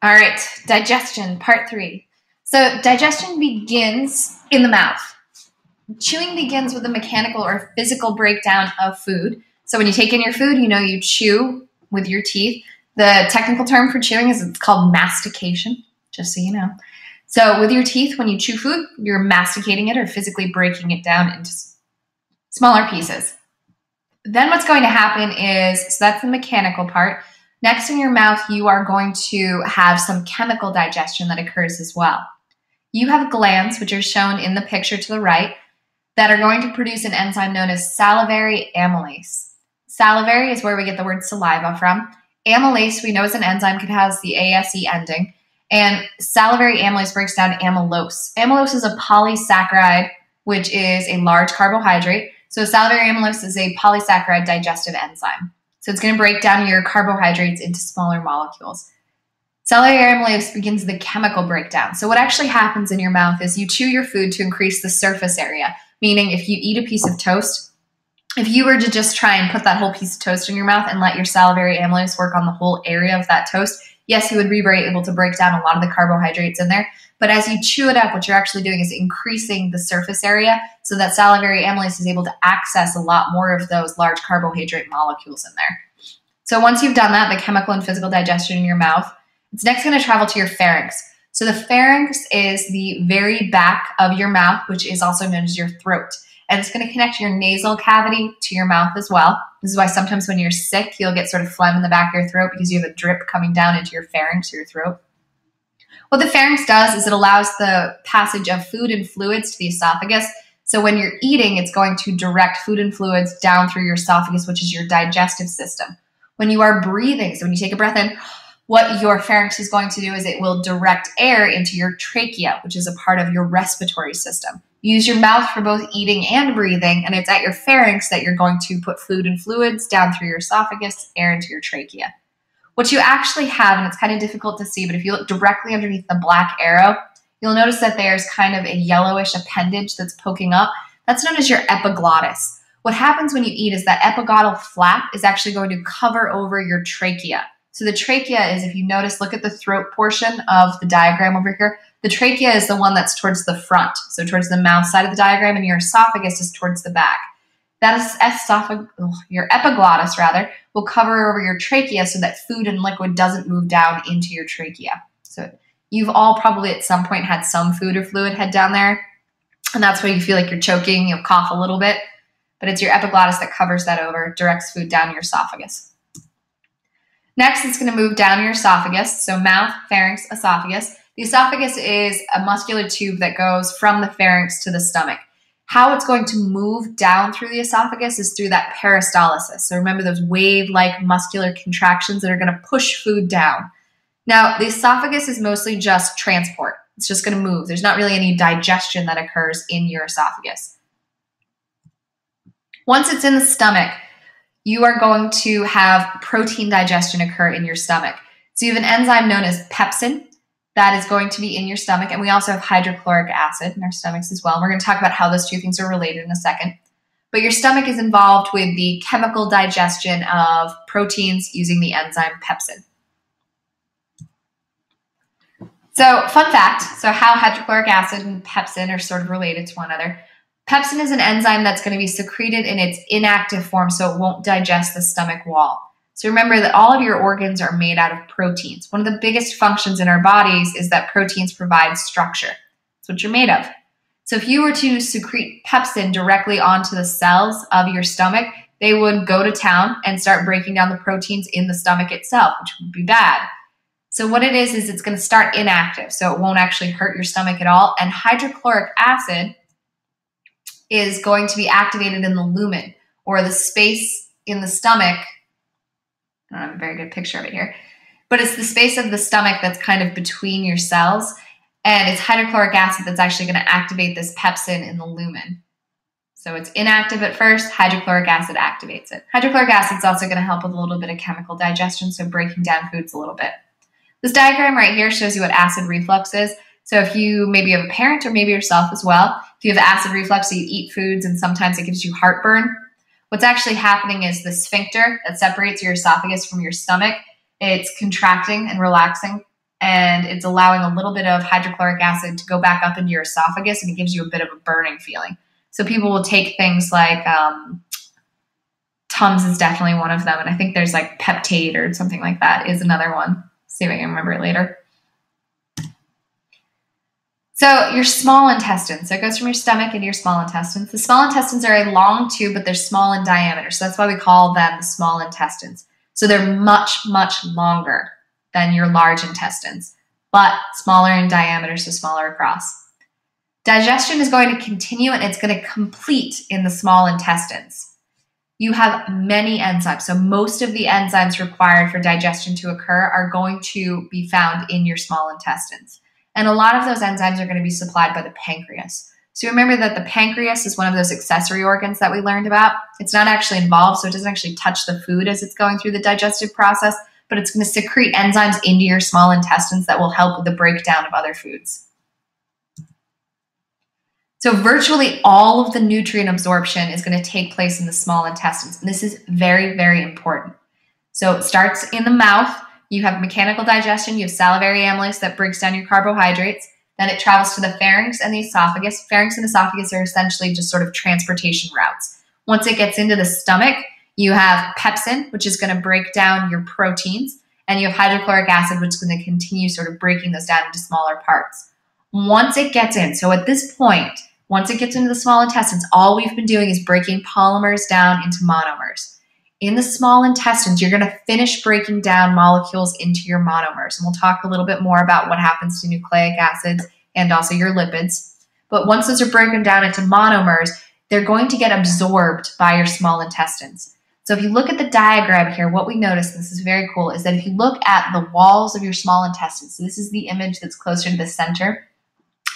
All right, digestion, part 3. So digestion begins in the mouth. Chewing begins with a mechanical or physical breakdown of food. So when you take in your food, you chew with your teeth. The technical term for chewing is it's called mastication, just so you know. So with your teeth, when you chew food, you're masticating it or physically breaking it down into smaller pieces. Then what's going to happen is, so that's the mechanical part. Next in your mouth, you are going to have some chemical digestion that occurs as well. You have glands, which are shown in the picture to the right, that are going to produce an enzyme known as salivary amylase. Salivary is where we get the word saliva from. Amylase, we know is an enzyme, it has the ASE ending. And salivary amylase breaks down amylose. Amylose is a polysaccharide, which is a large carbohydrate. So salivary amylase is a polysaccharide digestive enzyme. So it's going to break down your carbohydrates into smaller molecules. Salivary amylase begins the chemical breakdown. So what actually happens in your mouth is you chew your food to increase the surface area, meaning if you eat a piece of toast, if you were to just try and put that whole piece of toast in your mouth and let your salivary amylase work on the whole area of that toast, yes, you would be able to break down a lot of the carbohydrates in there. But as you chew it up, what you're actually doing is increasing the surface area so that salivary amylase is able to access a lot more of those large carbohydrate molecules in there. So once you've done that, the chemical and physical digestion in your mouth, it's next going to travel to your pharynx. So the pharynx is the very back of your mouth, which is also known as your throat. And it's going to connect your nasal cavity to your mouth as well. This is why sometimes when you're sick, you'll get sort of phlegm in the back of your throat because you have a drip coming down into your pharynx or your throat. What the pharynx does is it allows the passage of food and fluids to the esophagus. So when you're eating, it's going to direct food and fluids down through your esophagus, which is your digestive system. When you are breathing, so when you take a breath in, what your pharynx is going to do is it will direct air into your trachea, which is a part of your respiratory system. You use your mouth for both eating and breathing, and it's at your pharynx that you're going to put food and fluids down through your esophagus, air into your trachea. What you actually have, and it's kind of difficult to see, but if you look directly underneath the black arrow, you'll notice that there's kind of a yellowish appendage that's poking up. That's known as your epiglottis. What happens when you eat is that epiglottal flap is actually going to cover over your trachea. So the trachea is, if you notice, look at the throat portion of the diagram over here. The trachea is the one that's towards the front, so towards the mouth side of the diagram, and your esophagus is towards the back. That is your epiglottis, will cover over your trachea so that food and liquid doesn't move down into your trachea. So you've all probably at some point had some food or fluid head down there, and that's where you feel like you're choking, you'll cough a little bit, but it's your epiglottis that covers that over, directs food down your esophagus. Next, it's going to move down your esophagus, so mouth, pharynx, esophagus. The esophagus is a muscular tube that goes from the pharynx to the stomach. How it's going to move down through the esophagus is through that peristalsis. So remember those wave-like muscular contractions that are going to push food down. Now, the esophagus is mostly just transport. It's just going to move. There's not really any digestion that occurs in your esophagus. Once it's in the stomach, you are going to have protein digestion occur in your stomach. So you have an enzyme known as pepsin that is going to be in your stomach, and we also have hydrochloric acid in our stomachs as well. We're going to talk about how those two things are related in a second. But your stomach is involved with the chemical digestion of proteins using the enzyme pepsin. So fun fact, so how hydrochloric acid and pepsin are sort of related to one another. Pepsin is an enzyme that's going to be secreted in its inactive form, so it won't digest the stomach wall. So remember that all of your organs are made out of proteins. One of the biggest functions in our bodies is that proteins provide structure. That's what you're made of. So if you were to secrete pepsin directly onto the cells of your stomach, they would go to town and start breaking down the proteins in the stomach itself, which would be bad. So what it is it's going to start inactive, so it won't actually hurt your stomach at all. And hydrochloric acid is going to be activated in the lumen, or the space in the stomach. I don't have a very good picture of it here, but it's the space of the stomach that's kind of between your cells, and it's hydrochloric acid that's actually going to activate this pepsin in the lumen. So it's inactive at first, hydrochloric acid activates it. Hydrochloric acid is also going to help with a little bit of chemical digestion, so breaking down foods a little bit. This diagram right here shows you what acid reflux is. So if you maybe have a parent or maybe yourself as well, if you have acid reflux, so you eat foods and sometimes it gives you heartburn, what's actually happening is the sphincter that separates your esophagus from your stomach, it's contracting and relaxing and it's allowing a little bit of hydrochloric acid to go back up into your esophagus, and it gives you a bit of a burning feeling. So people will take things like Tums is definitely one of them, and I think there's like Peptade or something like that is another one. See if I can remember it later. So your small intestines, so it goes from your stomach into your small intestines. The small intestines are a long tube, but they're small in diameter. So that's why we call them the small intestines. So they're much, much longer than your large intestines, but smaller in diameter, so smaller across. Digestion is going to continue and it's going to complete in the small intestines. You have many enzymes. So most of the enzymes required for digestion to occur are going to be found in your small intestines. And a lot of those enzymes are going to be supplied by the pancreas. So remember that the pancreas is one of those accessory organs that we learned about. It's not actually involved, so it doesn't actually touch the food as it's going through the digestive process, but it's going to secrete enzymes into your small intestines that will help with the breakdown of other foods. So virtually all of the nutrient absorption is going to take place in the small intestines. And this is very, very important. So it starts in the mouth. You have mechanical digestion. You have salivary amylase that breaks down your carbohydrates. Then it travels to the pharynx and the esophagus. Pharynx and esophagus are essentially just sort of transportation routes. Once it gets into the stomach, you have pepsin, which is going to break down your proteins. And you have hydrochloric acid, which is going to continue sort of breaking those down into smaller parts. Once it gets in, so at this point, once it gets into the small intestines, all we've been doing is breaking polymers down into monomers. In the small intestines, you're going to finish breaking down molecules into your monomers. And we'll talk a little bit more about what happens to nucleic acids and also your lipids. But once those are broken down into monomers, they're going to get absorbed by your small intestines. So if you look at the diagram here, what we notice, and this is very cool, is that if you look at the walls of your small intestines, so this is the image that's closer to the center,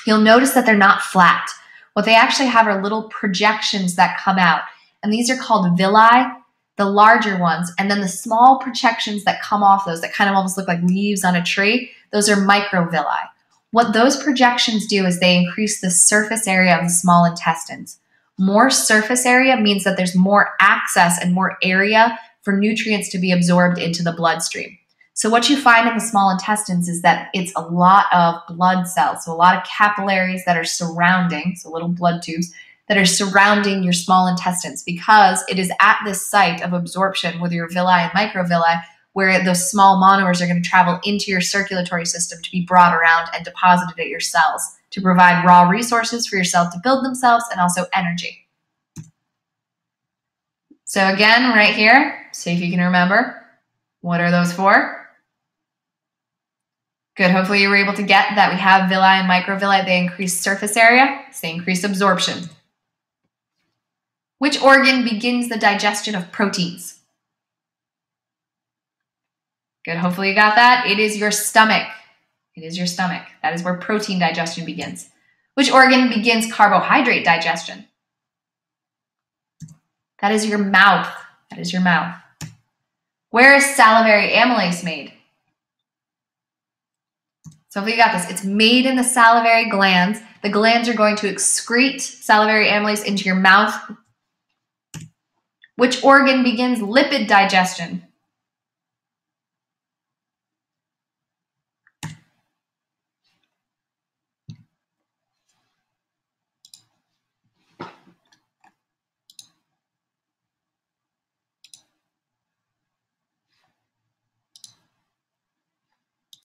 you'll notice that they're not flat. What they actually have are little projections that come out. And these are called villi, the larger ones, and then the small projections that come off those that kind of almost look like leaves on a tree, those are microvilli. What those projections do is they increase the surface area of the small intestines. More surface area means that there's more access and more area for nutrients to be absorbed into the bloodstream. So what you find in the small intestines is that it's a lot of blood cells, so a lot of capillaries that are surrounding, so little blood tubes, that are surrounding your small intestines, because it is at this site of absorption with your villi and microvilli where those small monomers are going to travel into your circulatory system to be brought around and deposited at your cells to provide raw resources for your cells to build themselves and also energy. So again, right here, see if you can remember, what are those for? Good, hopefully you were able to get that we have villi and microvilli. They increase surface area, so they increase absorption. Which organ begins the digestion of proteins? Good, hopefully you got that. It is your stomach. It is your stomach. That is where protein digestion begins. Which organ begins carbohydrate digestion? That is your mouth. That is your mouth. Where is salivary amylase made? So hopefully you got this. It's made in the salivary glands. The glands are going to excrete salivary amylase into your mouth. Which organ begins lipid digestion?